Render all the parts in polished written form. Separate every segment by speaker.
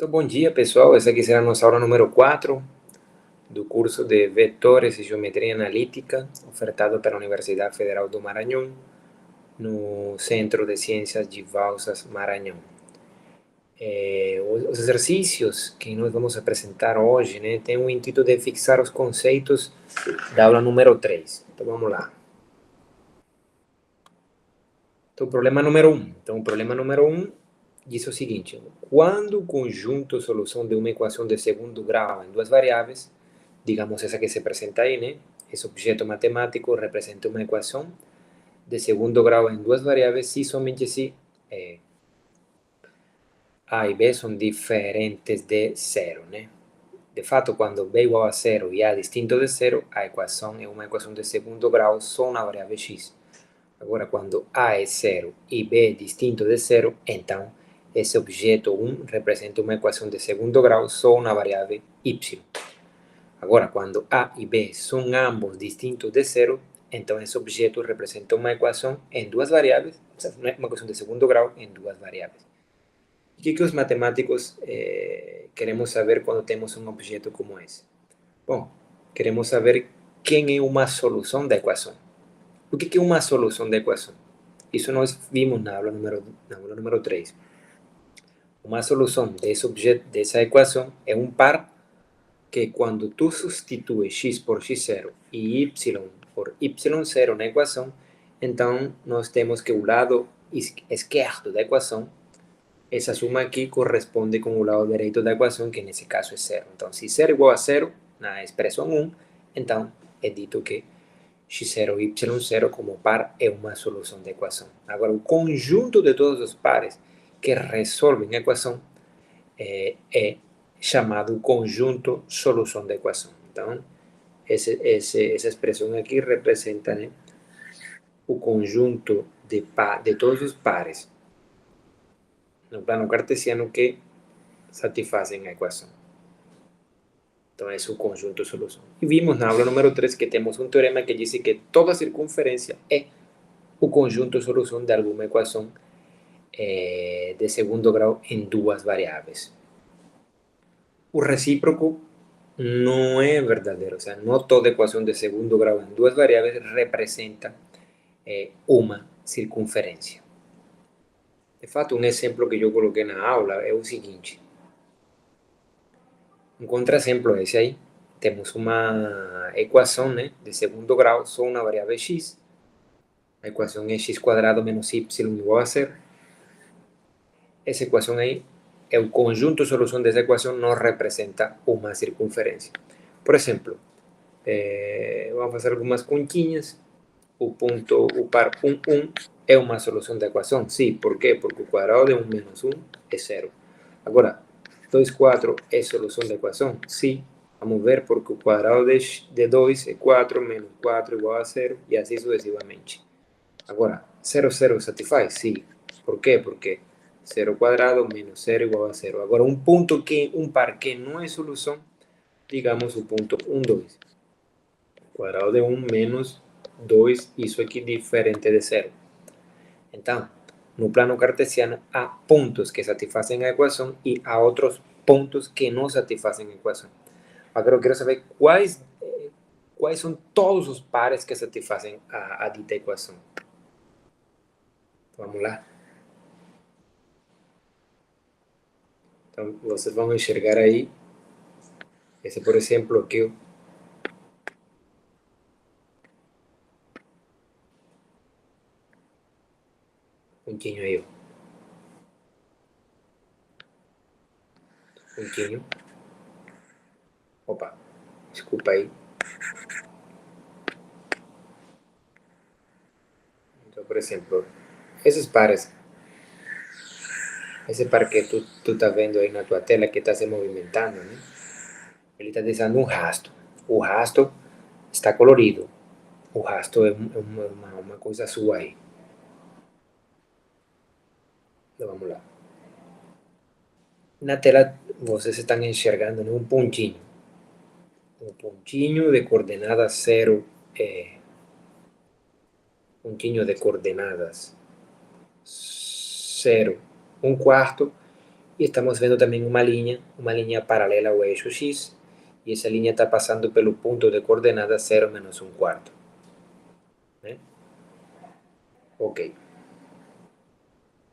Speaker 1: Então, bom dia, pessoal. Essa aqui será a nossa aula número 4 do curso de Vetores e Geometria Analítica, ofertado pela Universidade Federal do Maranhão, no Centro de Ciências de Balsas Maranhão. Os exercícios que nós vamos apresentar hoje, né, tem o intuito de fixar os conceitos da aula número 3. Então, vamos lá. Então, o problema número 1 diz o seguinte: quando o conjunto solução de uma equação de segundo grau em duas variáveis, digamos essa que se apresenta aí, né? Esse objeto matemático representa uma equação de segundo grau em duas variáveis se somente se A e B são diferentes de zero, né? De fato, quando B igual a zero e A distinto de zero, a equação é uma equação de segundo grau só na variável x. Agora, quando A é zero e B é distinto de zero, então esse objeto 1 representa uma equação de segundo grau só na variável y. Agora, quando A e B são ambos distintos de zero, então esse objeto representa uma equação em duas variáveis, uma equação de segundo grau em duas variáveis. O que os matemáticos queremos saber quando temos um objeto como esse? Bom, queremos saber quem é uma solução da equação. O que é uma solução da equação? Isso nós vimos na aula número 3. Uma solução desse objeto, dessa equação, é um par que quando tu substitui x por x0 e y por y0 na equação, então nós temos que o lado esquerdo da equação, essa suma aqui corresponde com o lado direito da equação, que nesse caso é zero. Então, se 0 igual a 0 na expressão 1, então é dito que x0 e y0 como par é uma solução da equação. Agora, o conjunto de todos os pares que resolvem a equação é chamado conjunto solução da equação. Então, essa expressão aqui representa, né, o conjunto de todos os pares no plano cartesiano que satisfazem a equação. Então, esse é o conjunto solução. E vimos na aula número 3 que temos um teorema que diz que toda circunferência é o conjunto solução de alguma equação de segundo grau em duas variáveis. O recíproco não é verdadeiro, ou seja, não toda equação de segundo grau em duas variáveis representa uma circunferência. De fato, um exemplo que eu coloquei na aula é o seguinte. Um contraexemplo é esse aí. Temos uma equação, né, de segundo grau só na variável x. A equação é x² menos y igual a zero. Essa equação aí é o conjunto solução dessa equação, não representa uma circunferência. Por exemplo, vamos fazer algumas continhas. O par 1, 1 é uma solução da equação? Sim, por quê? Porque o quadrado de 1 menos 1 é zero. Agora, 2, 4 é solução da equação? Sim. Vamos ver, porque o quadrado de 2 é 4, menos 4 igual a zero, e assim sucessivamente. Agora, 0, 0 satisfaz? Sim. Por quê? Porque 0 quadrado menos 0 igual a zero. Agora, um par que não é solução, digamos o ponto 1, 2. Quadrado de 1 menos 2, isso aqui diferente de zero. Então, no plano cartesiano, há pontos que satisfazem a equação e há outros pontos que não satisfazem a equação. Agora eu quero saber quais são todos os pares que satisfazem a dita equação. Vamos lá. Então, vocês vão enxergar aí. Esse, por exemplo, aqui. Pontinho aí, ó. Pontinho. Opa, desculpa aí. Então, por exemplo, esses pares. Esse par que tu tá vendo aí na tua tela que está se movimentando, né? Ele está desenhando um rasto. O rasto está colorido. O rasto é uma coisa sua aí. Então, vamos lá. Na tela vocês estão enxergando, né, um pontinho. Um pontinho de coordenadas 0, pontinho de coordenadas 0, 1/4 Y estamos viendo también una línea paralela ao eixo X, y esa línea está pasando pelo punto de coordenadas 0 menos 1/4. Ok.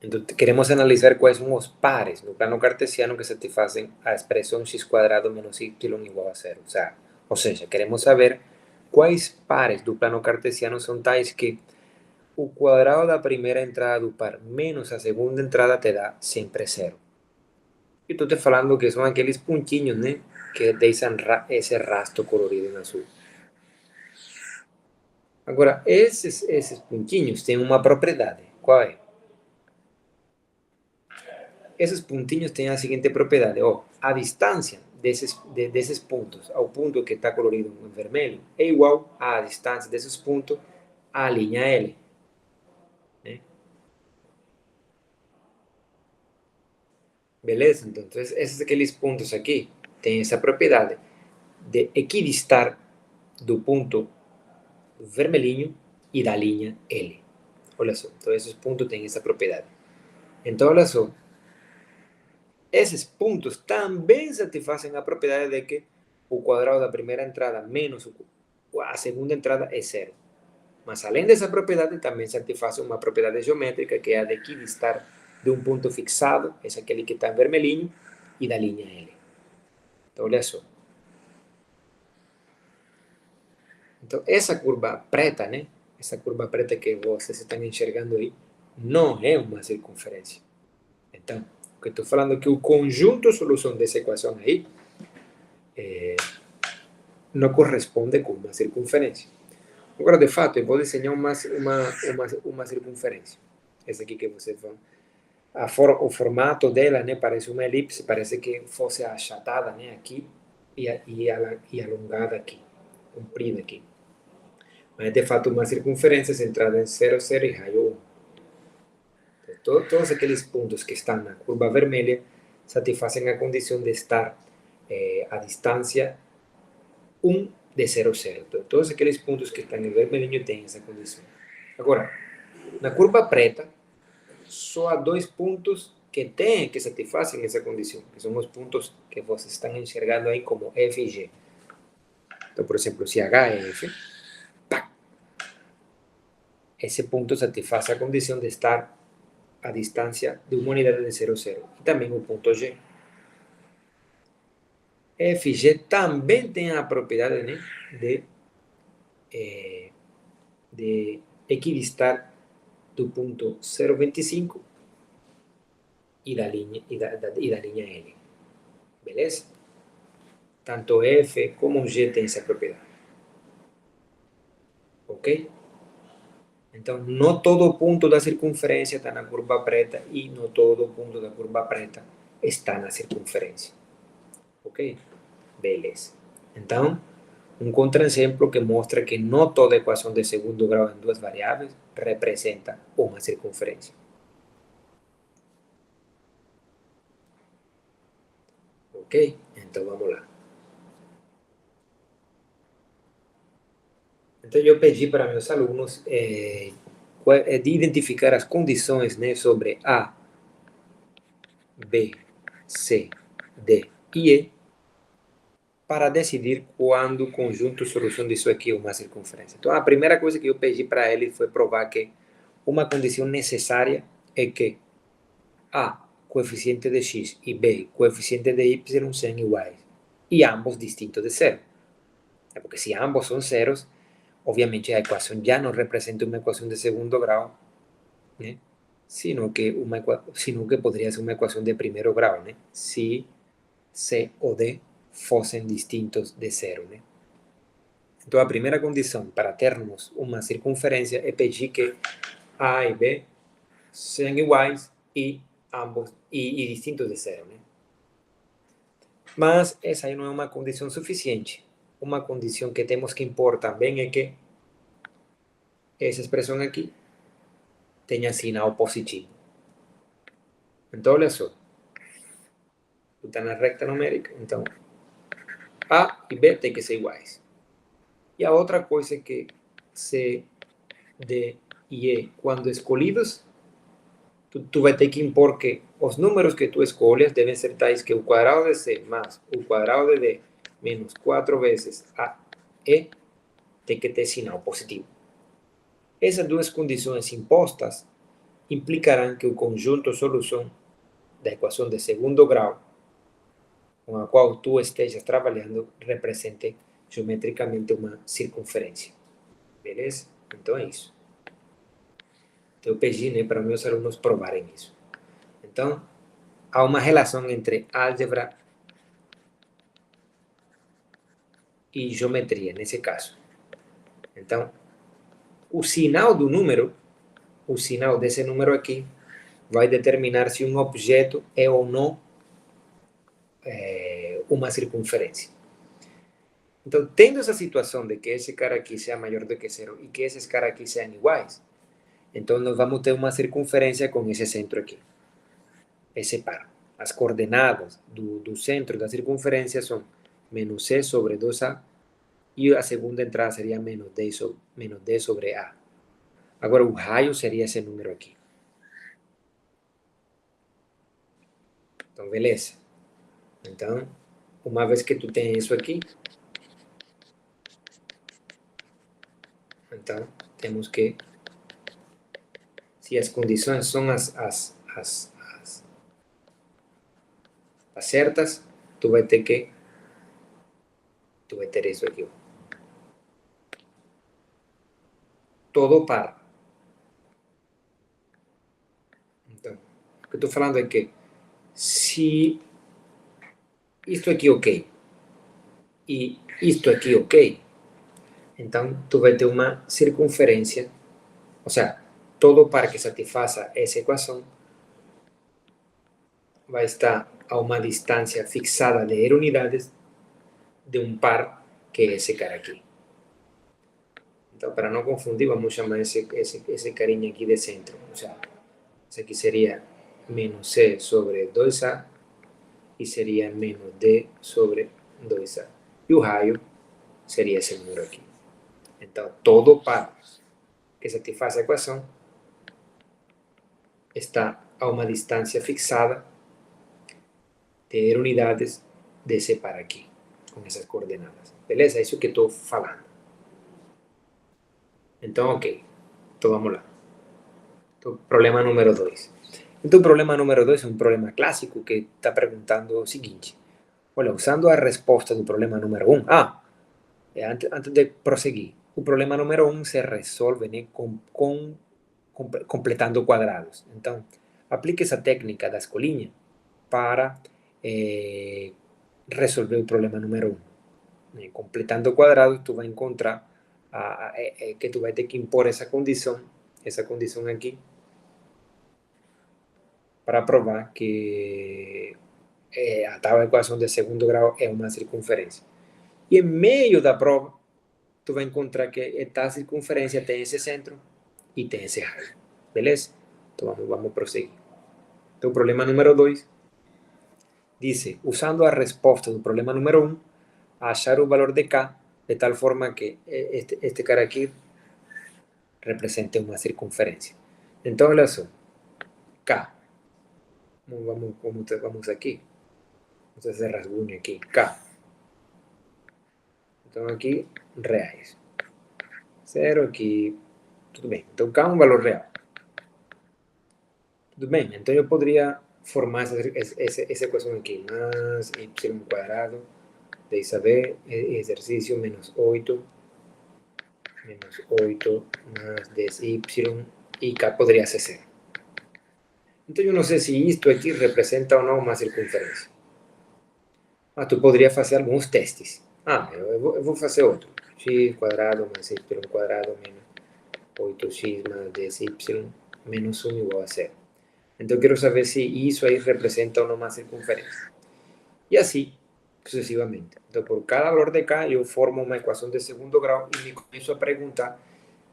Speaker 1: Entonces, queremos analizar cuáles son los pares no plano cartesiano que satisfacen a expresión x² menos y igual a 0. O sea, queremos saber cuáles pares do plano cartesiano son tais que o cuadrado da primeira entrada do par menos a segunda entrada te dá sempre 0. E estou te falando que são aqueles pontinhos, né, que deixam esse rastro colorido em azul. Agora, esses pontinhos têm uma propriedade. Qual é? Esses pontinhos têm a seguinte propriedade: a distância desses pontos ao ponto que está colorido em vermelho é igual à distância desses pontos à linha L. Né? Beleza? Então, esses aqueles pontos aqui têm essa propriedade de equidistar do ponto vermelhinho e da linha L. Olha só, então esses pontos têm essa propriedade. Então, olha só, esses pontos também satisfazem a propriedade de que o quadrado da primeira entrada menos a segunda entrada é 0. Mas, além dessa propriedade, também satisfaz uma propriedade geométrica, que é a de equidistar de um ponto fixado, esse aquele que está em vermelhinho, e da linha L. Então, olha só. Então, essa curva preta, né? Essa curva preta que vocês estão enxergando aí, não é uma circunferência. Então, o que estou falando é que o conjunto solução dessa equação aí não corresponde com uma circunferência. Agora, de fato, eu vou desenhar uma circunferência. Essa aqui que vocês vão... o formato dela, né, parece uma elipse, parece que fosse achatada, né, aqui e alongada aqui, comprida aqui. Mas, de fato, uma circunferência centrada em 0, 0 e raio 1. Então, todos aqueles pontos que estão na curva vermelha satisfazem a condição de estar a distância 1 de 0, 0. Então, todos aqueles pontos que estão em vermelhinho têm essa condição. Agora, na curva preta, só há dois pontos que satisfazem essa condição, que são os pontos que vocês estão enxergando aí como F e G. Então, por exemplo, se H é F, esse ponto satisfaz a condição de estar a distância de uma unidade de 0, 0. E também o ponto G. F e G também tem a propriedade, né, de equidistar do ponto 0,25 e da linha L. Beleza? Tanto F como G tem essa propriedade. Ok? Então, não todo ponto da circunferência está na curva preta e não todo ponto da curva preta está na circunferência. Ok? Beleza. Então, um contra-exemplo que mostra que não toda equação de segundo grau em duas variáveis representa uma circunferência. Ok? Então, vamos lá. Então, eu pedi para meus alunos de identificar as condições, né, sobre A, B, C, D e E para decidir quando o conjunto solução disso aqui é uma circunferência. Então, a primeira coisa que eu pedi para ele foi provar que uma condição necessária é que A, coeficiente de x, e B, coeficiente de y, sejam iguais, e ambos distintos de zero. Porque se ambos são zeros, obviamente a equação já não representa uma equação de segundo grau, né? sino que poderia ser uma equação de primeiro grau, né? Se C ou D fossem distintos de zero, né? Então, a primeira condição para termos uma circunferência é pedir que A e B sejam iguais e ambos e distintos de zero, né? Mas essa aí não é uma condição suficiente. Uma condição que temos que impor também é que essa expressão aqui tenha sinal positivo. Então, olha só. Está na recta numérica, então A e B têm que ser iguais. E a outra coisa é que C, D e E, quando escolhidos, tu vai ter que impor que os números que tu escolhas devem ser tais que o quadrado de c mais o quadrado de d menos 4 vezes a e tem que ter sinal positivo. Essas duas condições impostas implicarão que o conjunto solução da equação de segundo grau com a qual tu estejas trabalhando represente geometricamente uma circunferência. Beleza? Então é isso. Então eu pedi, né, para meus alunos provarem isso. Então, há uma relação entre álgebra e geometria, nesse caso. Então, o sinal do número, o sinal desse número aqui, vai determinar se um objeto é ou não uma circunferência. Então, tendo essa situação de que esse cara aqui seja maior do que zero e que esses caras aqui sejam iguais, então nós vamos ter uma circunferência com esse centro aqui, esse par. As coordenadas do centro da circunferência são menos c sobre 2a e a segunda entrada seria menos d sobre a. Agora, o raio seria esse número aqui. Então, beleza. Então, uma vez que tu tem isso aqui, então temos que, se as condições são as certas, tu vai ter isso aqui. Todo par. Então, o que eu estou falando é que se isto aqui ok e isto aqui ok, então tu vai ter uma circunferência, ou seja, todo par que satisfaça essa equação vai estar a uma distância fixada de r unidades de um par que é esse cara aqui. Então, para não confundir, vamos chamar esse carinha aqui de centro. Ou seja, esse aqui seria menos c sobre 2a e seria menos d sobre 2a. E o raio seria esse número aqui. Então, todo par que satisfaça a equação está a uma distância fixada de r unidades desse par aqui, com essas coordenadas. Beleza? É isso que estou falando. Então, ok. Então, vamos lá. Então, problema número 2. Então, o problema número 2 é um problema clássico que está perguntando o seguinte. Olha, usando a resposta do problema número 1. Antes de prosseguir. O problema número 1 se resolve, né, completando quadrados. Então, aplique essa técnica da escolinha para resolver o problema número 1. Completando quadrados, tu vai encontrar que tu vai ter que impor essa condição aqui, para provar que a tal equação de segundo grau é uma circunferência. E em meio da prova, tu vai encontrar que esta circunferência tem esse centro e tem esse raio. Beleza? Então vamos prosseguir. Então, o problema número 2 diz, usando a resposta do problema número 1, achar o valor de K de tal forma que este cara aqui represente uma circunferência. Então, olha só. K. Vamos aqui. Vamos fazer rascunho aqui. K. Então, aqui, reais. Zero aqui. Tudo bem. Então, K é um valor real. Tudo bem. Então, eu poderia formar essa equação aqui. Mais y quadrado de saber exercício menos 8 mais 10y e K poderia ser 0. Então, eu não sei se isto aqui representa ou não uma circunferência. Mas tu poderia fazer alguns testes. Eu vou fazer outro. X quadrado mais y quadrado menos 8x mais 10y menos 1 igual a 0. Então, eu quero saber se isso aí representa ou não uma circunferência. E assim, sucessivamente. Então, por cada valor de K, eu formo uma equação de segundo grau e me começo a perguntar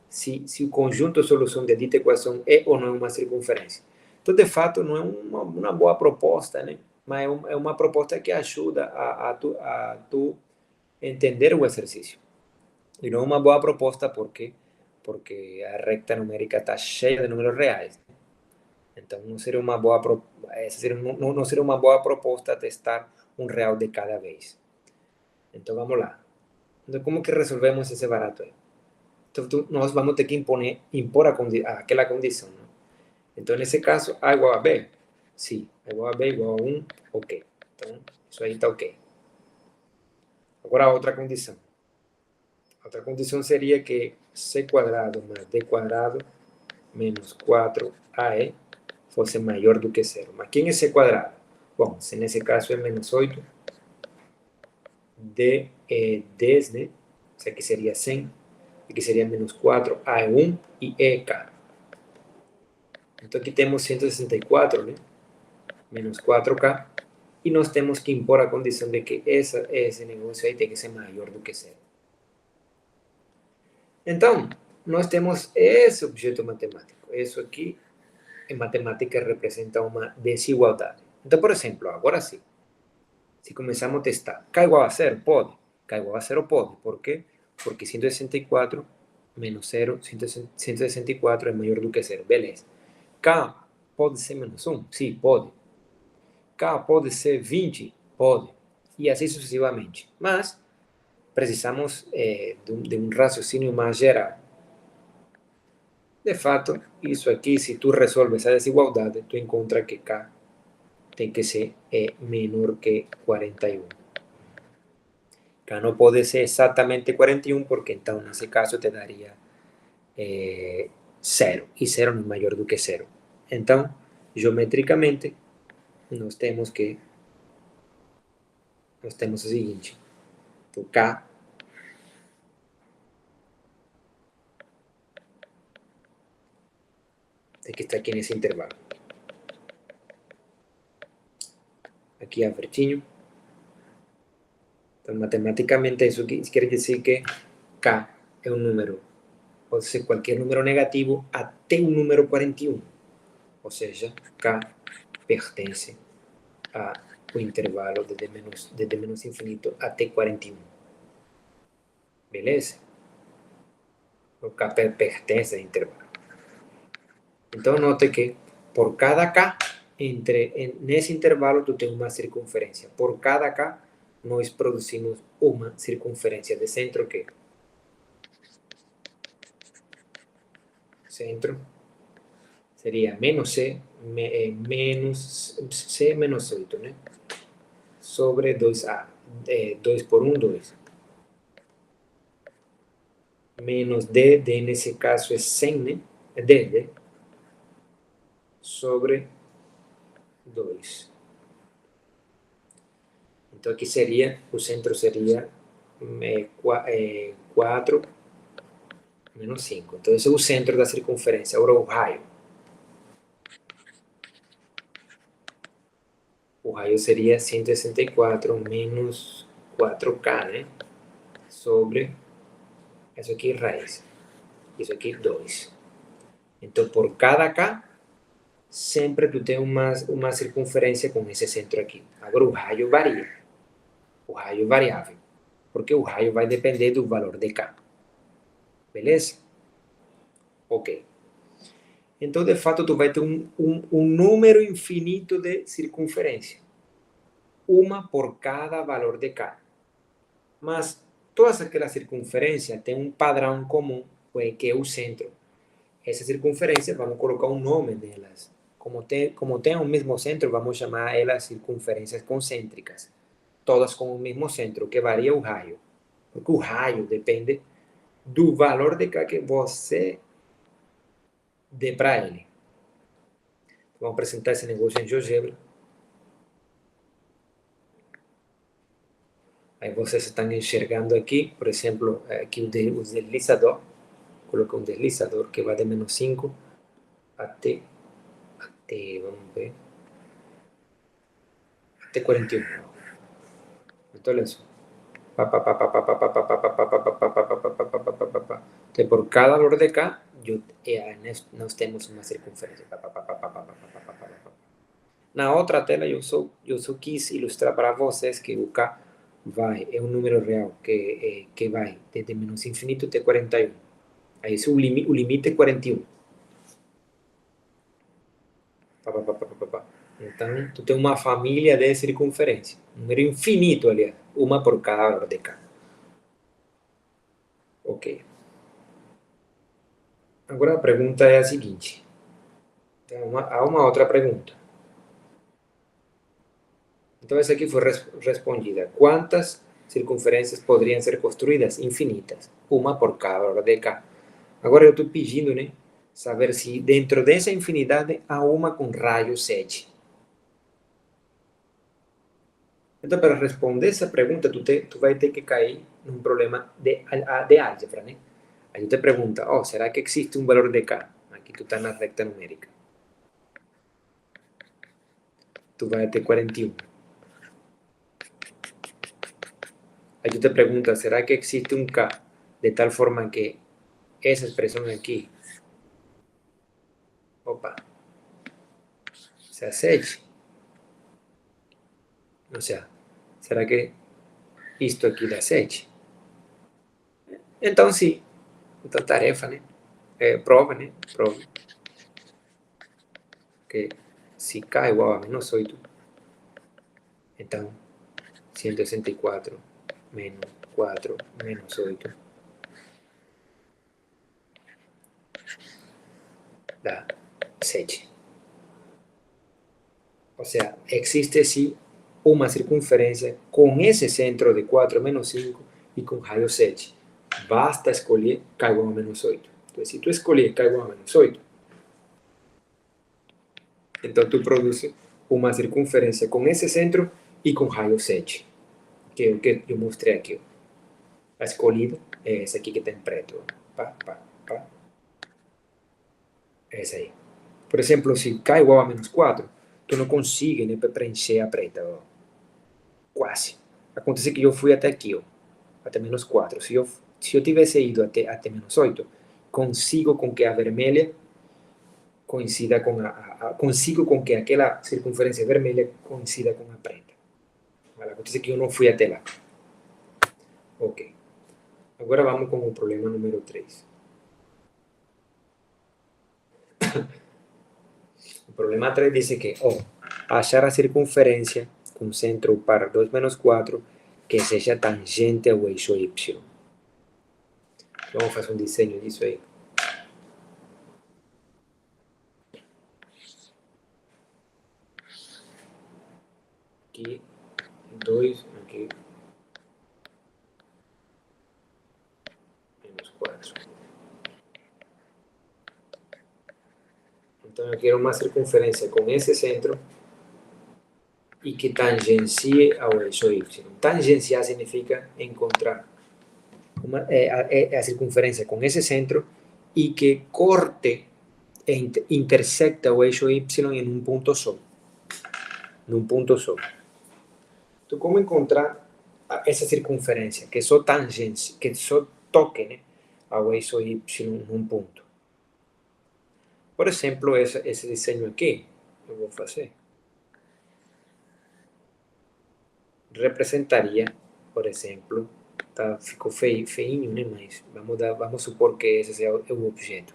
Speaker 1: se o conjunto de solução de dita equação é ou não uma circunferência. Então, de fato, não é uma boa proposta, né? Mas é uma proposta que ajuda a tu entender o exercício. E não é uma boa proposta porque a recta numérica está cheia de números reais. Então, não seria uma boa, não seria uma boa proposta testar um real de cada vez. Então, vamos lá. Então, como que resolvemos esse barato aí? Então, nós vamos ter que impor aquela condição. Né? Então, nesse caso, A igual a B. Sim, A igual a B igual a 1, ok. Então, isso aí está ok. Agora, outra condição. Outra condição seria que C quadrado mais D quadrado menos 4AE fosse maior do que zero. Mas quem é C quadrado? Bom, se nesse caso é menos 8, D é 10, né? Isso aqui seria 100, aqui seria menos 4, A é 1 e E é K. Então aqui temos 164, né? Menos 4K. E nós temos que impor a condição de que esse negócio aí tem que ser maior do que zero. Então, nós temos esse objeto matemático. Isso aqui, em matemática, representa uma desigualdade. Então, por exemplo, agora sim, se começamos a testar, K igual a zero, pode. K igual a zero pode. Por quê? Porque 164 menos 0, 164 é maior do que zero. Beleza. K pode ser menos 1? Sim, pode. K pode ser 20? Pode. E assim sucessivamente. Mas precisamos de um raciocínio mais geral. De fato, isso aqui, se tu resolves a desigualdade, tu encontra que K tem que ser menor que 41. K não pode ser exatamente 41, porque então, nesse caso, te daria 0. E 0 não é maior do que 0. Então, geometricamente, nós temos o seguinte. Então, K tem que estar aqui nesse intervalo. Aqui abertinho. Então, matematicamente, isso quer dizer que K é um número, pode ser qualquer número negativo até o número 41. Ou seja, K pertence ao intervalo desde menos infinito até 41. Beleza? O K pertence ao intervalo. Então, note que por cada K, nesse intervalo, tu tem uma circunferência. Por cada K, nós produzimos uma circunferência de centro que centro seria menos C, menos C menos 8, né? Sobre 2A. 2 por 1, 2. Menos D, D nesse caso é 100, né? É D, sobre 2. Então aqui seria, o centro seria 4 menos 5. Então esse é o centro da circunferência. Agora o raio. O raio seria 164 menos 4K, né? Sobre, isso aqui é raiz. Isso aqui é 2. Então por cada K, sempre tu tem uma circunferência com esse centro aqui. Agora o raio varia. O raio é variável. Porque o raio vai depender do valor de K. Beleza? Ok. Então, de fato, tu vai ter um número infinito de circunferência. Uma por cada valor de K. Mas todas aquelas circunferências têm um padrão comum, que é o centro. Essa circunferência, vamos colocar um nome delas. Como tem o mesmo centro, vamos chamar elas circunferências concêntricas. Todas com o mesmo centro, que varia o raio. Porque o raio depende do valor de K que você dê para ele. Vamos apresentar esse negócio em GeoGebra. Aí vocês estão enxergando aqui, por exemplo, aqui o deslizador. Coloquei um deslizador que vai de menos 5 até, vamos ver, até 41. Então, olha só. Então, por cada valor de K, nós temos uma circunferência. Na outra tela, eu só quis ilustrar para vocês que o K é um número real que vai desde menos infinito até 41. Aí o limite é 41. Então, tu tem uma família de circunferência. Um número infinito, aliás. Uma por cada valor de K. Ok. Agora a pergunta é a seguinte. Há uma outra pergunta. Então, essa aqui foi respondida. Quantas circunferências poderiam ser construídas? Infinitas. Uma por cada valor de K. Agora eu estou pedindo, né? Saber se dentro dessa infinidade há uma com raio 7. Então, para responder essa pergunta, tu vai ter que cair num problema de álgebra, né? Aí tu te pergunta, oh, será que existe um valor de K? Aqui tu está na recta numérica. Tu vai ter 41. Aí tu te pergunta, será que existe um K de tal forma que essa expressão aqui, opa, se acerte? Ou seja, será que isto aqui dá 7? Então, sim. Então, tarefa, né? Prova, né? Prova. Que se K igual a menos 8, então 164 menos 4 menos 8 dá 7. O sea, existe sí uma circunferência com esse centro de 4 menos 5 e com raio 7. Basta escolher K igual a menos 8. Então, se tu escolher K igual a menos 8, então tu produz uma circunferência com esse centro e com raio 7, que é o que eu mostrei aqui. A escolhida é essa aqui que está em preto. Pá, pá, pá. É essa aí. Por exemplo, se K igual a menos 4, tu não consegue né, preencher a preta. Ó. Quase. Acontece que eu fui até aqui, ó, até menos 4. Se eu tivesse ido até menos 8, consigo com que a vermelha coincida com consigo com que aquela circunferência vermelha coincida com a preta. Vale? Acontece que eu não fui até lá. Ok. Agora vamos com o problema número 3. O problema 3 diz que, achar a circunferência com centro para 2 menos 4 que seja tangente ao eixo Y. Vamos fazer um desenho disso aí. Aqui, 2, aqui, menos 4. Então eu quero uma circunferência com esse centro e que tangencie ao eixo Y. Tangenciar significa encontrar a circunferência com esse centro e que corte e intersecta o eixo Y em um ponto só. Num ponto só. Então, como encontrar essa circunferência que só tangência, que só toque né, ao eixo Y num ponto? Por exemplo, esse desenho aqui, eu vou fazer. Representaria, por exemplo, tá, ficou feinho, né? Mas vamos supor que esse seja o objeto.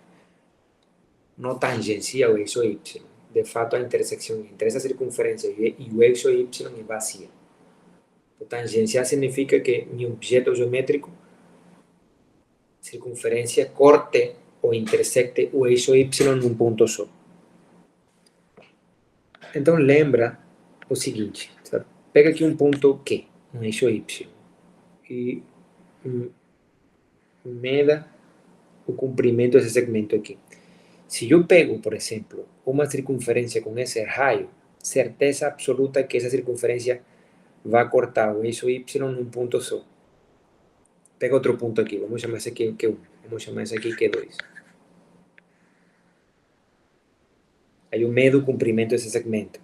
Speaker 1: Não tangencia o eixo Y. De fato, a intersecção entre essa circunferência e o eixo Y é vazia. Então, tangenciar significa que meu objeto geométrico, circunferência, corte ou intersecte o eixo Y num ponto só. Então, lembra o seguinte, sabe? Pega aqui um ponto Q, um eixo Y, e meda o comprimento desse segmento aqui. Se eu pego, por exemplo, uma circunferência com esse raio, certeza absoluta que essa circunferência vai cortar o eixo Y num ponto só. Pega outro ponto aqui, vamos chamar esse aqui Q1, vamos chamar esse aqui Q2. Aí eu medo o comprimento desse segmento.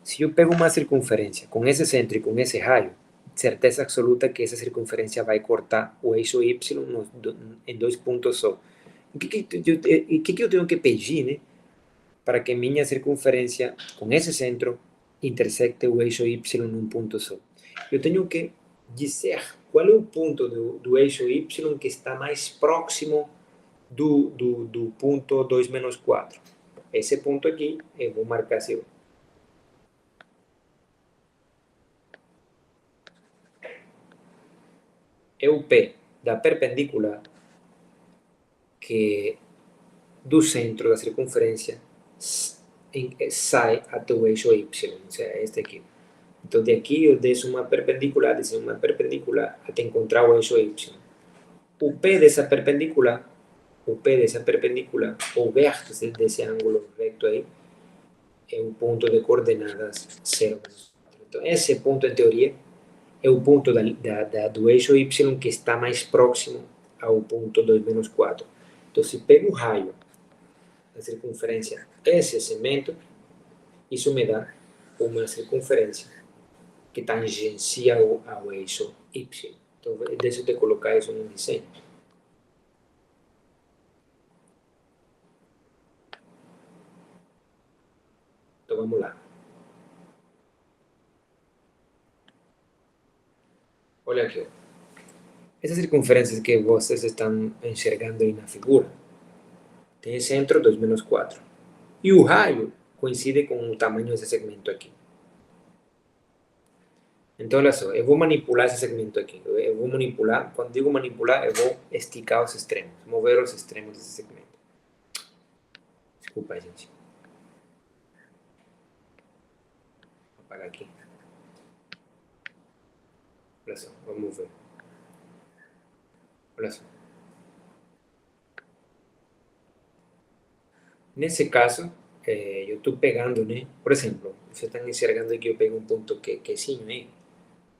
Speaker 1: Se eu pego uma circunferência com esse centro e com esse raio, certeza absoluta que essa circunferência vai cortar o eixo Y em dois pontos só. O que eu tenho que pedir, né, para que minha circunferência com esse centro intersecte o eixo Y num ponto só? Eu tenho que dizer qual é o ponto do eixo Y que está mais próximo do ponto 2 menos 4. esse ponto aqui, eu vou marcar assim, ó. É o P da perpendicular que do centro da circunferência sai até o eixo Y, ou seja, este aqui. Então, de aqui eu desço uma perpendicular até encontrar o eixo Y. O P dessa perpendicular, o vértice desse ângulo reto aí, é o ponto de coordenadas 0, menos 4. Então, esse ponto, em teoria, é o ponto do eixo Y que está mais próximo ao ponto 2 menos 4. Então, se pego o raio da circunferência esse segmento, isso me dá uma circunferência que tangencia ao eixo Y. Então, deixa eu te colocar isso no desenho. Então, vamos lá. Olha aqui, ó. Essas circunferências que vocês estão enxergando aí na figura, tem centro 2 menos 4. E o raio coincide com o tamanho desse segmento aqui. Então, olha só, eu vou manipular esse segmento aqui. Eu vou manipular, quando digo manipular, eu vou esticar os extremos, mover os extremos desse segmento. Desculpa, gente. Vou apagar aqui. Olha só, vamos ver. Olha só. Nesse caso, eu estou pegando, né? Por exemplo, vocês estão enxergando que eu pego um ponto que é assim, né?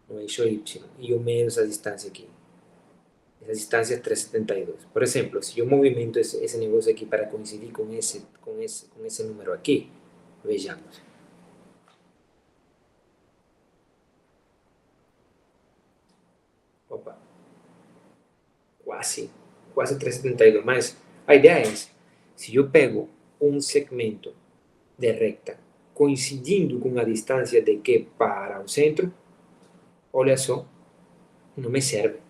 Speaker 1: No eixo Y, e eu medo essa distância aqui. Essa distância é 372. Por exemplo, se eu movimento esse negócio aqui para coincidir com esse número aqui, vejamos. Opa, quase 372, mas a ideia é essa. Se eu pego um segmento de reta coincidindo com a distância de Q para o centro, olha só, não me serve.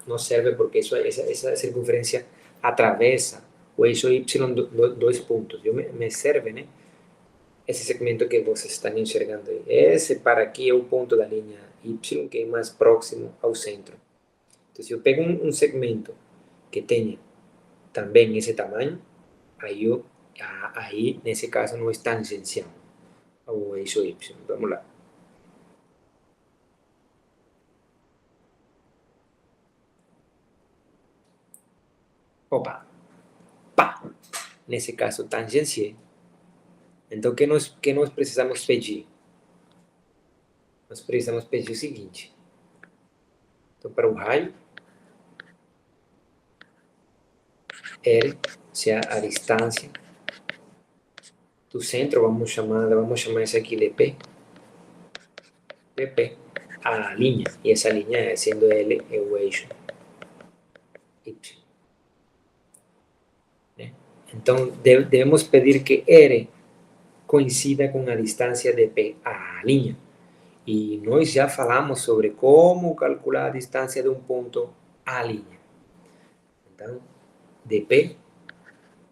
Speaker 1: Não serve porque essa circunferência atravessa o eixo Y dois pontos. Me serve, né? Esse segmento que vocês estão enxergando aí. Esse para aqui é o ponto da linha Y que é mais próximo ao centro. Então, se eu pego um segmento que tenha também esse tamanho, aí nesse caso não está tangencial ao eixo Y. Vamos lá. Opa, pá! Nesse caso, tangenciei. Então, o que nós precisamos pedir? Nós precisamos pedir o seguinte. Então, para o raio, R, se a distância do centro, vamos chamar isso aqui de P, PP, a linha, e essa linha, sendo L, é o eixo Y. Né? Então, devemos pedir que R coincida com a distância de P, a linha. E nós já falamos sobre como calcular a distância de um ponto à linha. Então, de P,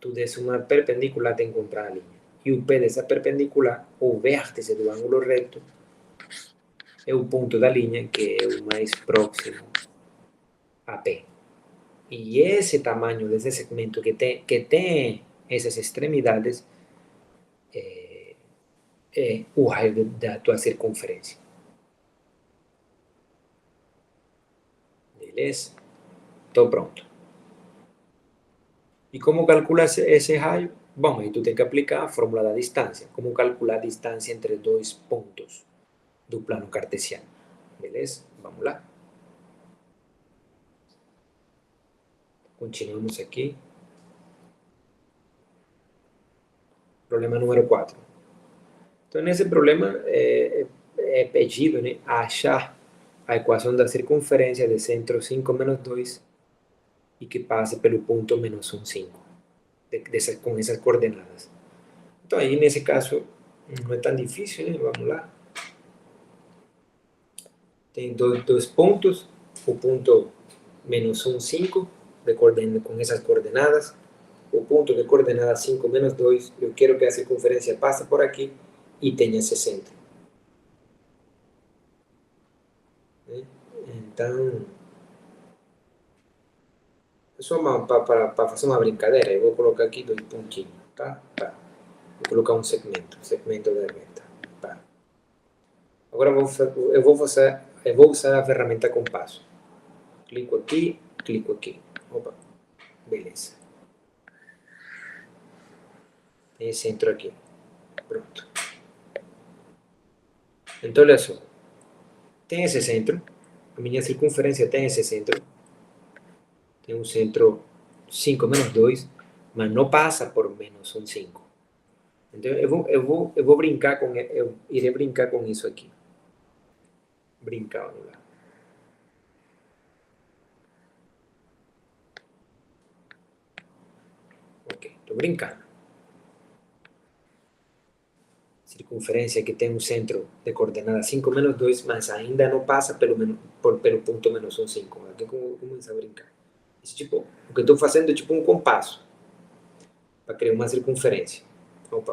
Speaker 1: tu desce uma perpendicular até encontrar a linha. E o P dessa perpendicular, o vértice do ângulo reto, é o ponto da linha que é o mais próximo a P. E esse tamanho desse segmento que tem essas extremidades é o raio da tua circunferência. Beleza? Estou pronto. E como calcula esse raio? Bom, aí tu tem que aplicar a fórmula da distância. Como calcular a distância entre dois pontos do plano cartesiano. Beleza? Vamos lá. Continuamos aqui. Problema número 4. Então, nesse problema, é pedido, né, achar a equação da circunferência de centro 5 menos 2 e que passe pelo ponto menos 1, 5, com essas coordenadas. Então, aí, nesse caso, não é tão difícil, né? Vamos lá. Tem dois pontos, o ponto menos 1, 5, com essas coordenadas, o punto de coordenada 5 menos 2, eu quero que a circunferência passe por aqui e tenha esse centro. Então, é só para fazer uma brincadeira, eu vou colocar aqui 2 pontinhos, tá? Vou colocar um segmento da reta. Tá? Agora eu vou usar a ferramenta compasso. Clico aqui. Opa, beleza. Tem esse centro aqui. Pronto. Então, olha só. Tem esse centro. A minha circunferência tem esse centro. Tem um centro 5 menos 2, mas não passa por menos um 5. Então, eu vou brincar com... Eu irei brincar com isso aqui. Brincar, vamos lá. Ok, estou brincando. Circunferência que tem um centro de coordenada 5 menos 2, mas ainda não passa pelo ponto menos 1, 5. Aqui como começar a brincar. Esse tipo, o que estou fazendo é tipo um compasso para criar uma circunferência. Opa.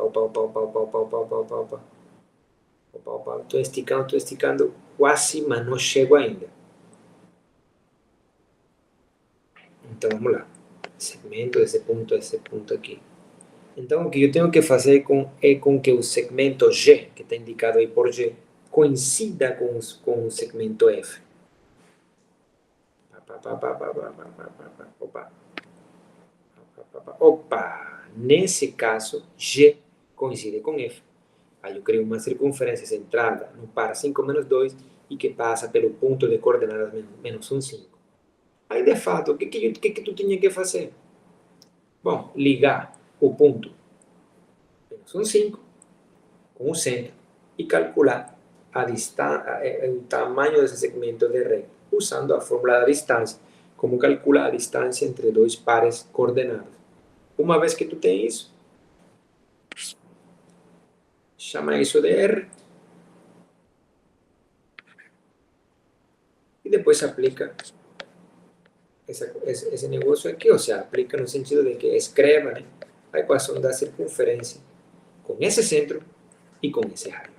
Speaker 1: Estou esticando quase, mas não chego ainda. Então vamos lá. Segmento desse ponto a esse ponto aqui. Então, o que eu tenho que fazer é com que o segmento G, que está indicado aí por G, coincida com o segmento F. Opa! Nesse caso, G coincide com F. Aí eu crio uma circunferência centrada no par 5 menos 2 e que passa pelo ponto de coordenadas menos 1, 5. Aí, de fato, o que tu tinha que fazer? Bom, ligar o ponto menos 1, 5 com o centro e calcular o tamanho desse segmento de reta, usando a fórmula da distância, como calcular a distância entre dois pares coordenados. Uma vez que tu tem isso, chama isso de R e depois aplica esse negócio aqui, ou seja, aplica no sentido de que escreva, né, a equação da circunferência com esse centro e com esse raio.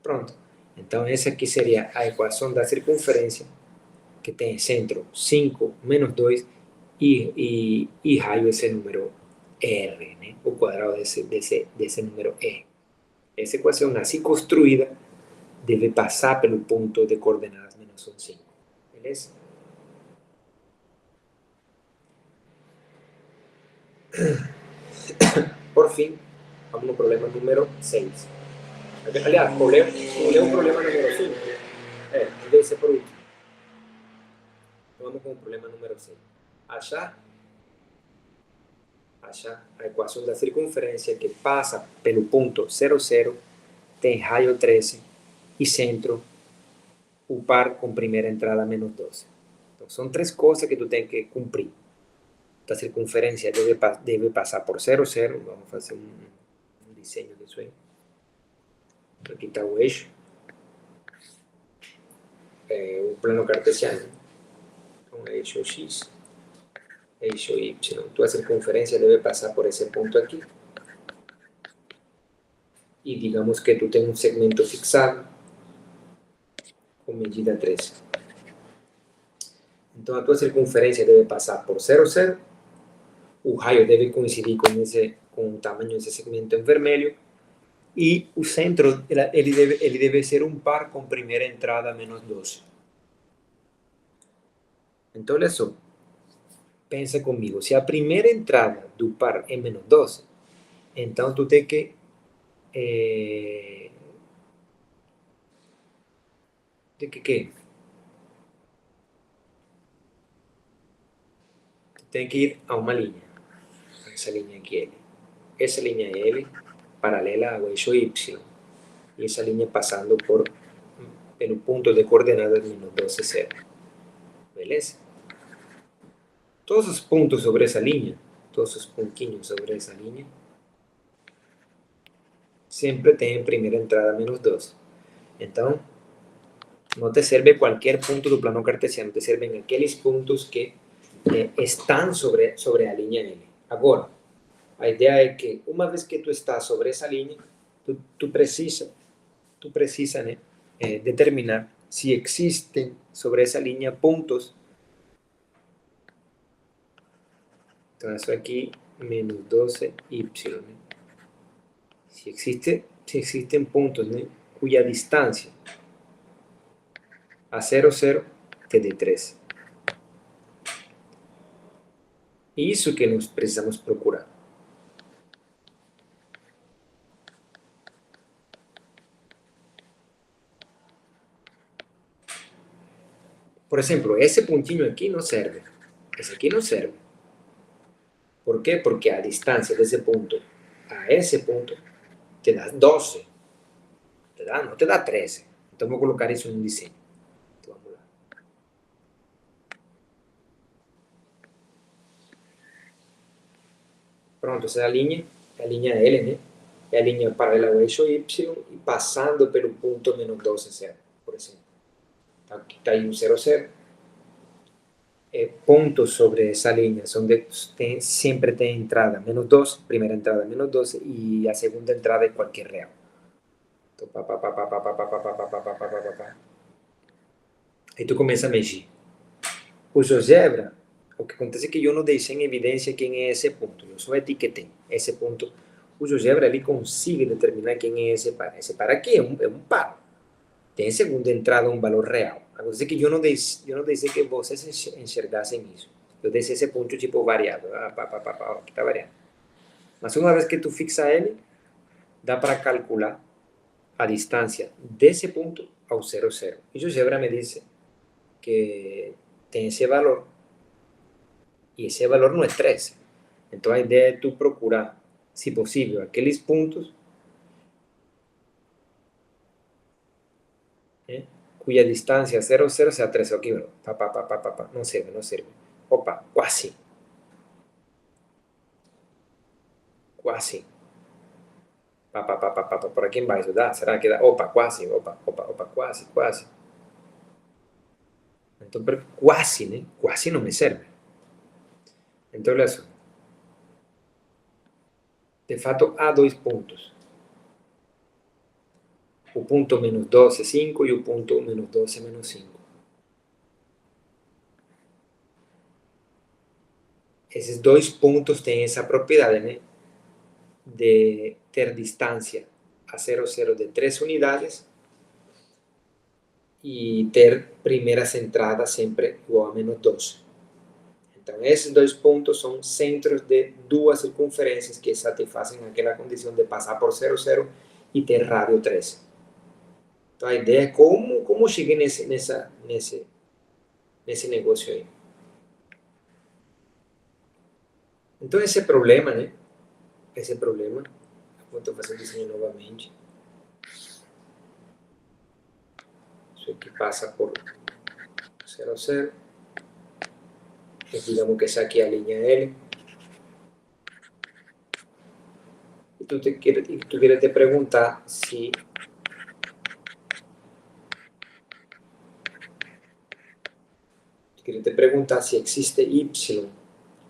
Speaker 1: Pronto. Então, essa aqui seria a equação da circunferência, que tem centro 5 menos 2 e raio esse número R, né? O quadrado desse número E. Essa equação, assim construída, deve passar pelo ponto de coordenadas menos 1, 5. Beleza? Por fim, vamos no problema número 6. Aliás, vou ler o problema número 5. Deve ser por último. Vamos com o problema número 6. Achar a equação da circunferência que passa pelo ponto 0, 0, tem raio 13 e centro o par com primeira entrada menos 12. Então, são 3 coisas que tu tem que cumprir. A circunferência deve passar por 0, 0. Vamos fazer um desenho disso aí. Aqui está o eixo. O plano cartesiano. Então, eixo X, eixo Y. Tua circunferência deve passar por esse ponto aqui. E digamos que tu tem um segmento fixado com medida 13. Então, a tua circunferência deve passar por 0, 0. O raio deve coincidir com o tamanho desse segmento em vermelho. E o centro, ele deve ser um par com primeira entrada menos 12. Então, olha só. Pensa comigo. Se a primeira entrada do par é menos 12, então tu tem que... Tu tem que ir a uma linha. Essa linha aqui é L. Essa linha é L, paralela ao eixo Y. E essa linha passando pelo ponto de coordenadas menos 12, 0. Beleza? Todos os pontos sobre essa linha, todos os pontinhos sobre essa linha, sempre tem primeira entrada menos 12. Então, não te serve qualquer ponto do plano cartesiano, te servem aqueles pontos que estão sobre a linha L. Agora, a ideia é que uma vez que tu está sobre essa linha, tu precisa né, determinar se existem sobre essa linha pontos. Então, isso aqui, menos 12y. Né? Se existen pontos, né, cuja distância a 0, 0 te dê 3. Isso que nós precisamos procurar. Por exemplo, esse pontinho aqui não serve. Esse aqui não serve. Por quê? Porque a distância desse ponto a esse ponto te dá 12. Não te dá 13. Então, vou colocar isso no desenho. Então, vamos lá. Pronto, essa é a linha L, né? É a linha paralela ao eixo Y e passando pelo ponto menos 12, 0, por exemplo. Aqui está aí um 0, 0. Pontos sobre essa linha sempre tem entrada menos 12, primeira entrada menos 12 e a segunda entrada é qualquer real. Então, pá, pá, pá, pá, pá, pá, pá, pá, pá, pá, pá, pá, pá, pá. Aí tu começa a mexer. O GeoGebra, o que acontece é que eu não deixei em evidência quem é esse ponto, eu só etiquetei esse ponto. O GeoGebra ele consegue determinar quem é esse par. Esse par aqui é um par. Tem segunda entrada um valor real. Acontece que eu não deixei que vocês enxergassem isso. Eu deixei esse ponto tipo variável. Aqui está variável. Mas uma vez que tu fixa ele, dá para calcular a distância desse ponto ao 0, 0. E o GeoGebra me diz que tem esse valor. E esse valor não é 13. Então a ideia é tu procurar, se possível, aqueles pontos, né, cuja distância 0, 0 seja 13. Aqui, não serve, não serve. Opa, quase. Quase. Por aqui embaixo dá? Será que dá? Opa, quase. Opa, quase, quase. Então, quase, né? Quase não me serve. Então, olha só. De fato, há dois pontos. O ponto menos 12, 5 e o ponto menos 12, menos 5. Esses dois pontos têm essa propriedade, né? De ter distância a 0, 0 de 3 unidades e ter primeiras entradas sempre igual a menos 12. Então, esses dois pontos são centros de duas circunferências que satisfazem aquela condição de passar por 0, 0 e ter rádio 3. Então, a ideia é como cheguei nesse negócio aí. Então, esse problema, né? Esse problema, vou fazer o desenho novamente. Isso aqui passa por 0, 0. E digamos que essa aqui é a linha L. E tu queres te perguntar se existe y,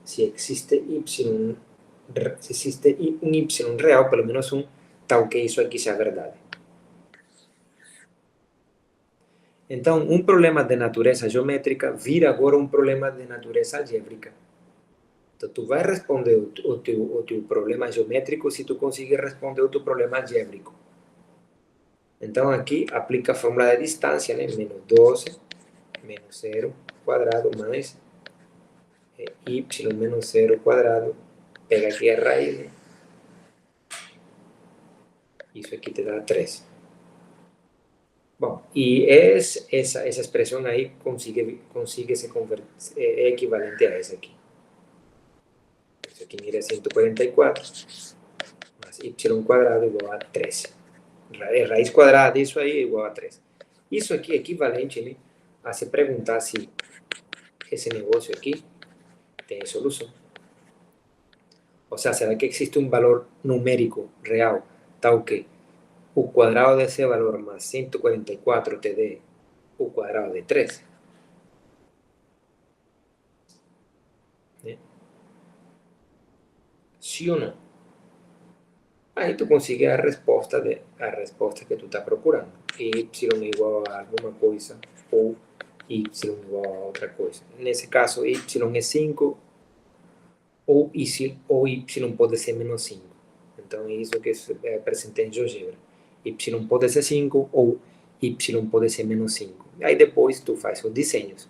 Speaker 1: se existe um y real, pelo menos um, tal que isso aqui seja verdade. Então, um problema de natureza geométrica vira agora um problema de natureza algébrica. Então, tu vai responder o teu problema geométrico se tu conseguir responder o teu problema algébrico. Então, aqui aplica a fórmula de distância, né? Menos 12, menos 0 quadrado, mais y menos 0 quadrado. Pega aqui a raiz, né? Isso aqui te dá 3. Bom, e essa expressão aí consegue se converter, é equivalente a essa aqui. Isso aqui mira 144, mais y quadrado igual a 3. Raiz quadrada disso aí é igual a 3. Isso aqui é equivalente, né, a se perguntar se esse negócio aqui tem solução. Ou seja, será que existe um valor numérico real tal que o cuadrado de ese valor más 144 te dé u cuadrado de 3. ¿Eh? sim ou não. Aí tu consegue a resposta que tu está procurando. Y igual a alguma coisa ou y igual a outra coisa. Nesse caso, y é 5 ou y pode ser menos 5. Então, é isso que apresentei em GeoGebra. Y pode ser 5 ou y pode ser menos 5. Aí depois tu faz os desenhos.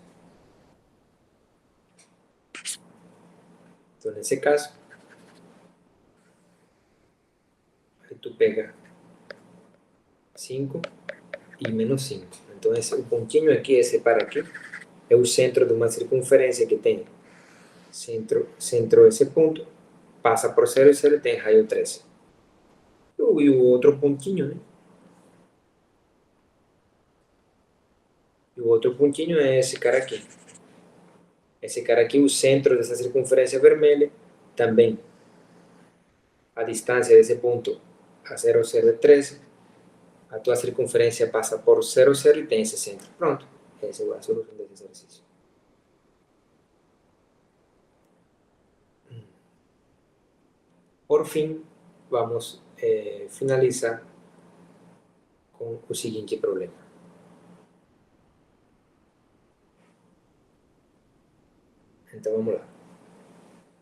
Speaker 1: Então, nesse caso, aí tu pega 5 e menos 5. Então, o pontinho aqui, esse para aqui, é o centro de uma circunferência que tem centro esse ponto, passa por 0 e 0 e tem raio 13. E o outro pontinho, né? E o outro pontinho é esse cara aqui. Esse cara aqui, o centro dessa circunferência vermelha, também a distância desse ponto a 0, 0 é 13. A tua circunferência passa por 0, 0 e tem esse centro. Pronto. Essa é a solução desse exercício. Por fim, vamos finalizar com o seguinte problema. Então vamos lá.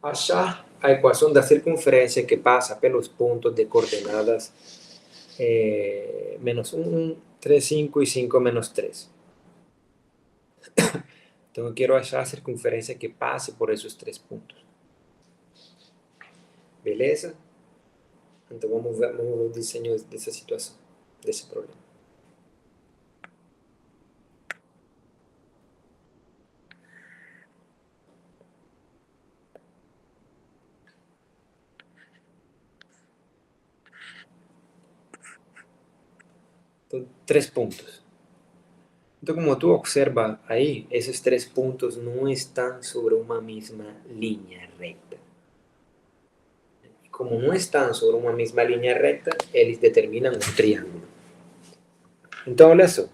Speaker 1: Achar a equação da circunferência que passa pelos pontos de coordenadas menos 1, 3, 5 e 5 menos 3. Então eu quero achar a circunferência que passe por esses 3 pontos. Beleza? Então vamos ver o desenho dessa situação, desse problema. Então, 3 pontos. Então, como tu observa aí, esses 3 pontos não estão sobre uma mesma linha reta. E como não estão sobre uma mesma linha reta, eles determinam um triângulo. Então, olha só.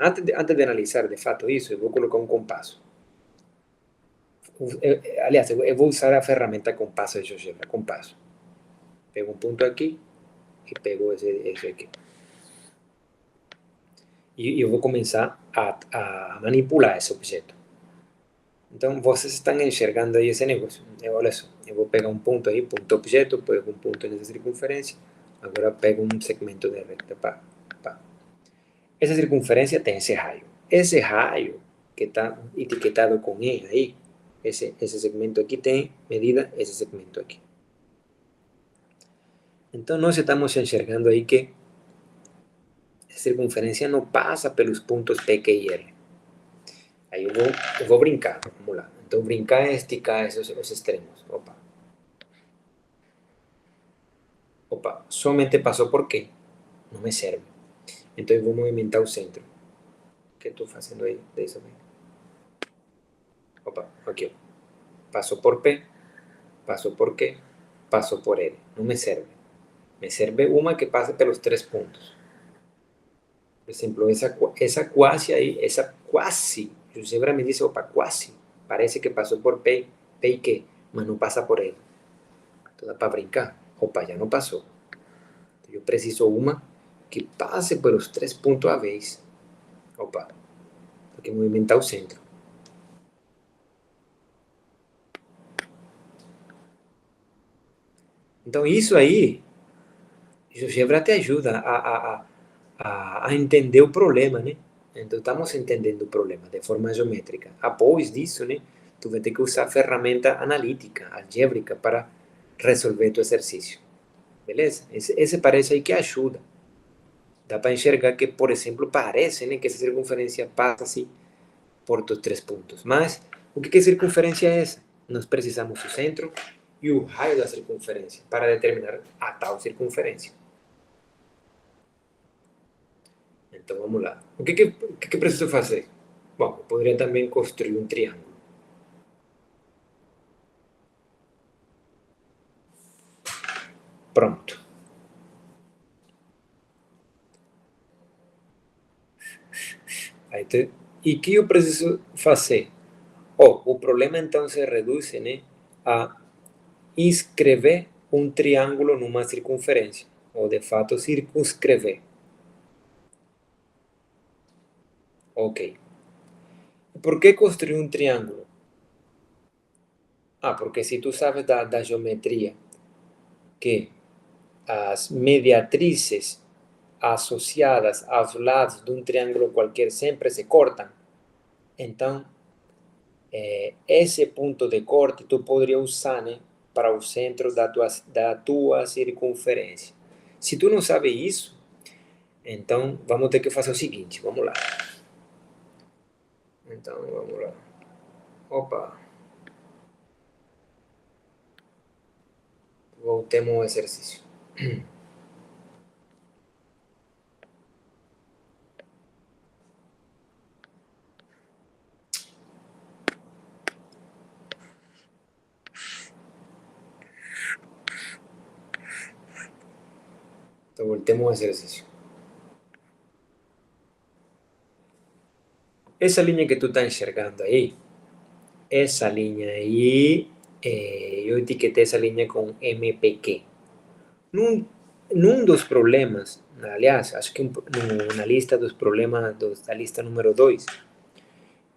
Speaker 1: Antes de analisar de fato isso, eu vou colocar um compasso. Aliás, eu vou usar a ferramenta compasso de GeoGebra, compasso. Pego um ponto aqui e pego esse aqui. E eu vou começar a manipular esse objeto. Então, vocês estão enxergando aí esse negócio. Olha só, eu vou pegar um ponto aí, ponto objeto, pego um ponto nessa circunferência, agora pego um segmento de reta. Pá, pá. Essa circunferência tem esse raio. Esse raio que está etiquetado com E aí, esse segmento aqui tem medida esse segmento aqui. Então, nós estamos enxergando aí que a circunferência não passa pelos pontos P, Q e R. Aí eu vou brincar, vamos lá. Então, brincar é esticar os extremos. Opa, somente passou por Q, não me serve. Então, eu vou movimentar o centro. O que estou fazendo aí? Deixa eu ver. Opa, aqui. Passou por P, passou por Q, passou por L. Não me serve. Me serve uma que passa pelos 3 pontos. Por exemplo, essa quase aí, essa quase, o GeoGebra me disse, opa, quase, parece que passou por P e Q, mas não passa por L. Então dá para brincar. Opa, já não passou. Então, eu preciso uma que passe pelos 3 pontos a vez. Opa, tem que movimentar o centro. Então, isso aí, o GeoGebra te ajuda a entender o problema, né? Então, estamos entendendo o problema de forma geométrica. Após disso, né, tu vai ter que usar a ferramenta analítica, algébrica, para resolver tu exercício. Beleza? Esse parece aí que ajuda. Dá para enxergar que, por exemplo, parece, né, que essa circunferência passa assim por os 3 pontos. Mas, o que circunferência é essa? Nós precisamos do centro e o raio da circunferência para determinar a tal circunferência. Então, vamos lá. O que preciso fazer? Bom, eu poderia também construir um triângulo. Pronto. E o que eu preciso fazer? O problema então se reduz, né, a inscrever um triângulo numa circunferência, ou de fato circunscrever. Ok. Por que construir um triângulo? Porque se tu sabes da geometria que as mediatrices associadas aos lados de um triângulo qualquer sempre se cortam, então esse ponto de corte tu poderia usar, né, para o centro da tua circunferência. Se tu não sabe isso, então vamos ter que fazer o seguinte, vamos lá. Então vamos lá. Opa, voltemos ao exercício. Então voltemos ao exercício. Essa linha que tu está enxergando aí, essa linha aí, eu etiquetei essa linha com MPQ. Num dos problemas, aliás, acho que na lista dos problemas da lista número 2,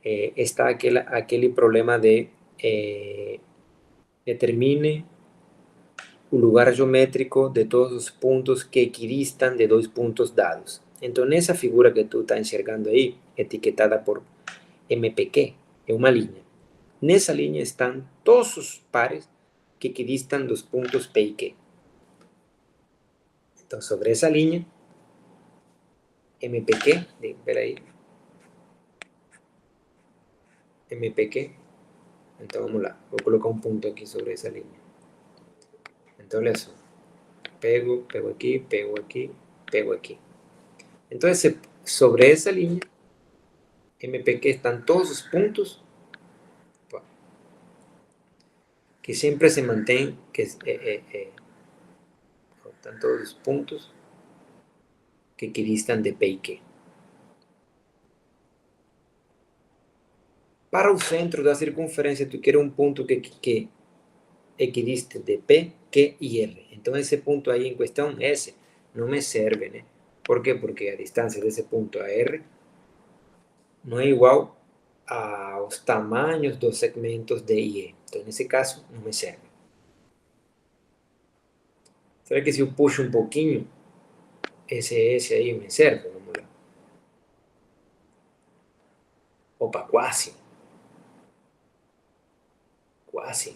Speaker 1: está aquele problema de determine o lugar geométrico de todos os pontos que equidistam de dois pontos dados. Então, nessa figura que tu está enxergando aí, etiquetada por MPQ, é uma linha. Nessa linha estão todos os pares que equidistam dos pontos P e Q. Então, sobre essa linha, MPQ, peraí, MPQ, então vamos lá, vou colocar um ponto aqui sobre essa linha. Então, olha só, pego aqui, pego aqui, pego aqui. Então, sobre essa linha, MPQ estão todos os pontos que sempre se mantém, estão todos os pontos que equidistam de P e Q. Para o centro da circunferência, tu quer um ponto que equidiste de P, Q e R. Então, esse ponto aí em questão, esse, não me serve, né? Por quê? Porque a distância desse ponto a R não é igual aos tamanhos dos segmentos D e E. Então, nesse caso, não me serve. Será que se eu puxo um pouquinho, esse aí me serve? Vamos lá. Opa, quase. Quase.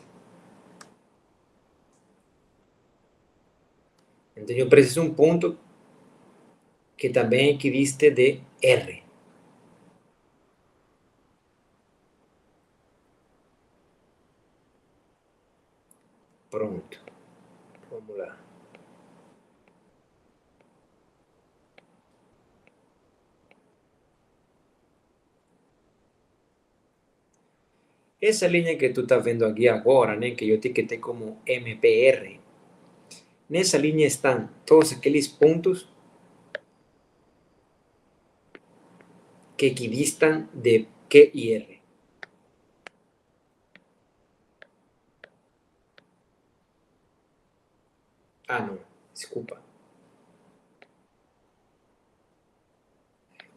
Speaker 1: Então, eu preciso de um ponto que também equidiste de R. Pronto. Vamos lá. Essa linha que tu está vendo aqui agora, né, que eu etiquetei como MPR, nessa linha estão todos aqueles pontos que equidistam de Q e R. Não, desculpa.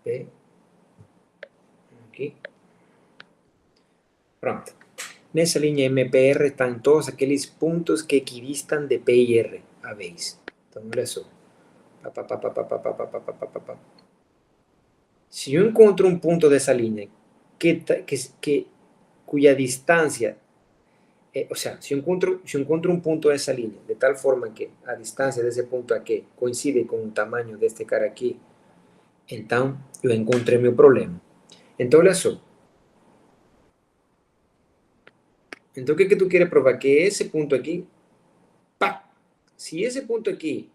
Speaker 1: P, aqui. Pronto. Nessa linha MPR estão todos aqueles pontos que equidistam de P e R a vez. Então, olha só. Se eu encontro um ponto dessa linha cuya distância, ou seja, se eu encontro um ponto dessa linha, de tal forma que a distância desse ponto aqui coincide com o tamanho deste cara aqui, então eu encontrei meu problema. Então, olha só. Então, o que tu queres provar? Que esse ponto aqui, pá, se esse ponto aqui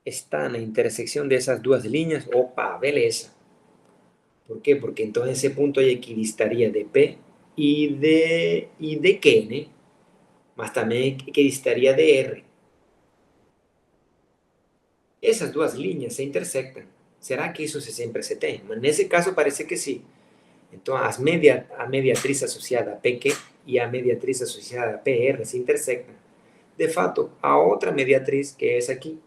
Speaker 1: está na intersecção dessas duas linhas, opa, beleza. Por quê? Porque então esse ponto aí equidistaria de P e de Q, né? Mas também equidistaria de R. Essas duas linhas se intersectam. Será que isso sempre se tem? Mas nesse caso parece que sim. Então, a mediatriz associada a PQ e a mediatriz associada a PR se intersectam. De fato, a outra mediatriz, que é essa aqui,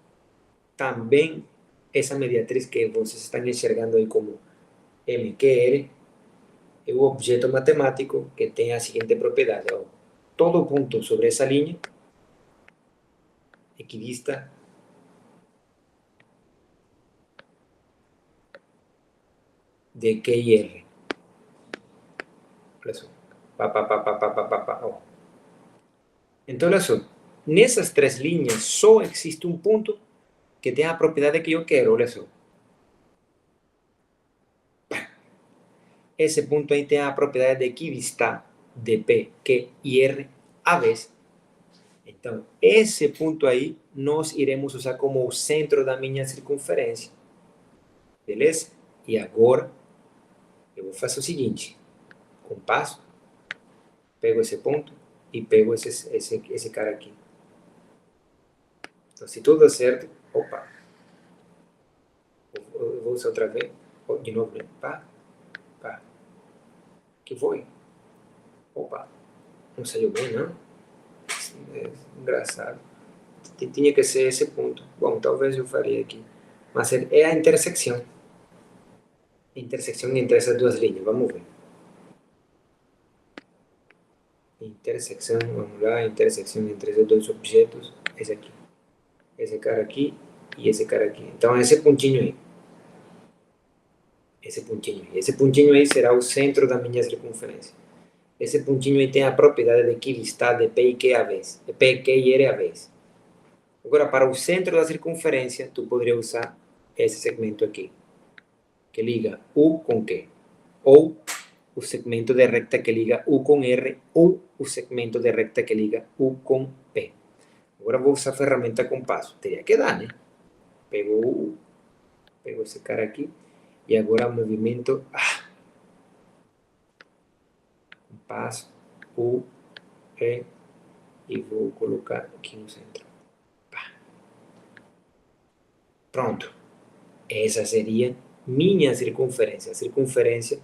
Speaker 1: também essa mediatriz que vocês estão enxergando aí como MQL, é o objeto matemático que tem a seguinte propriedade: ó, todo ponto sobre essa linha equidista de Q e R. Olha só. Pá, pá, pá, pá, pá, pá, pá, pá. Ó. Então, olha só. Nessas três linhas só existe um ponto que tem a propriedade que eu quero. Olha só. Esse ponto aí tem a propriedade de equidistar de P, Q e R a vez. Então, esse ponto aí nós iremos usar como o centro da minha circunferência. Beleza? E agora eu vou fazer o seguinte: compasso, pego esse ponto e pego esse cara aqui. Então, se tudo der certo, opa, eu vou usar outra vez, de novo, né? Pá, pá, que foi? Opa, não saiu bem, não? É engraçado. Tinha que ser esse ponto. Bom, talvez eu faria aqui. Mas é a intersecção. Intersecção entre essas duas linhas. Vamos ver. Intersecção, vamos lá. Intersecção entre esses dois objetos. Esse aqui. Esse cara aqui e esse cara aqui. Então, esse pontinho aí. Esse pontinho aí. Esse pontinho aí será o centro da minha circunferência. Esse pontinho aí tem a propriedade de equidistar de P e Q a vez. De P, Q e R a vez. Agora, para o centro da circunferência, tu poderia usar esse segmento aqui, que liga U com Q. Ou o segmento de recta que liga U com R, ou o segmento de recta que liga U com P. Agora vou usar a ferramenta compasso. Teria que dar, né? Pego U, pego esse cara aqui, e agora movimento compasso, U, P, e vou colocar aqui no centro. Pronto. Essa seria minha circunferência. A circunferência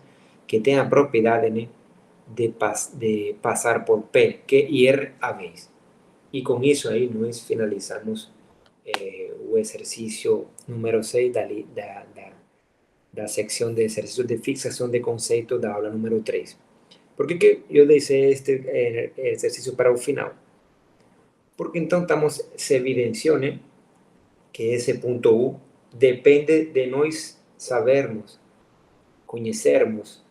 Speaker 1: que tem a propriedade, né, de passar por P, Q e R a vez. E com isso aí nós finalizamos o exercício número 6 da secção de exercícios de fixação de conceito da aula número 3. Por que eu deixei este exercício para o final? Porque então se evidenciou, né, que esse ponto U depende de nós sabermos, conhecermos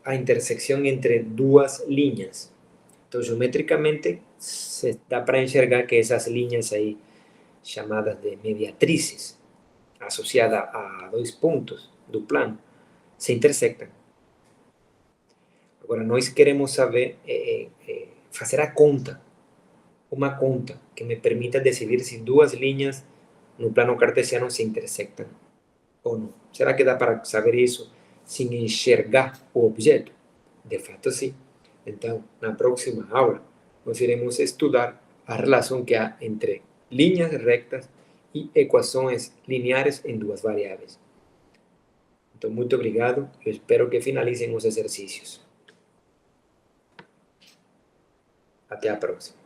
Speaker 1: a intersecção entre duas linhas. Então, geometricamente, dá para enxergar que essas linhas aí, chamadas de mediatrizes, associadas a dois pontos do plano, se intersectam. Agora, nós queremos saber, fazer a conta, uma conta que me permita decidir se duas linhas no plano cartesiano se intersectam ou não. Será que dá para saber isso sem enxergar o objeto? De fato, sim. Então, na próxima aula, nós iremos estudar a relação que há entre linhas rectas e equações lineares em duas variáveis. Então, muito obrigado. Eu espero que finalicem os exercícios. Até a próxima.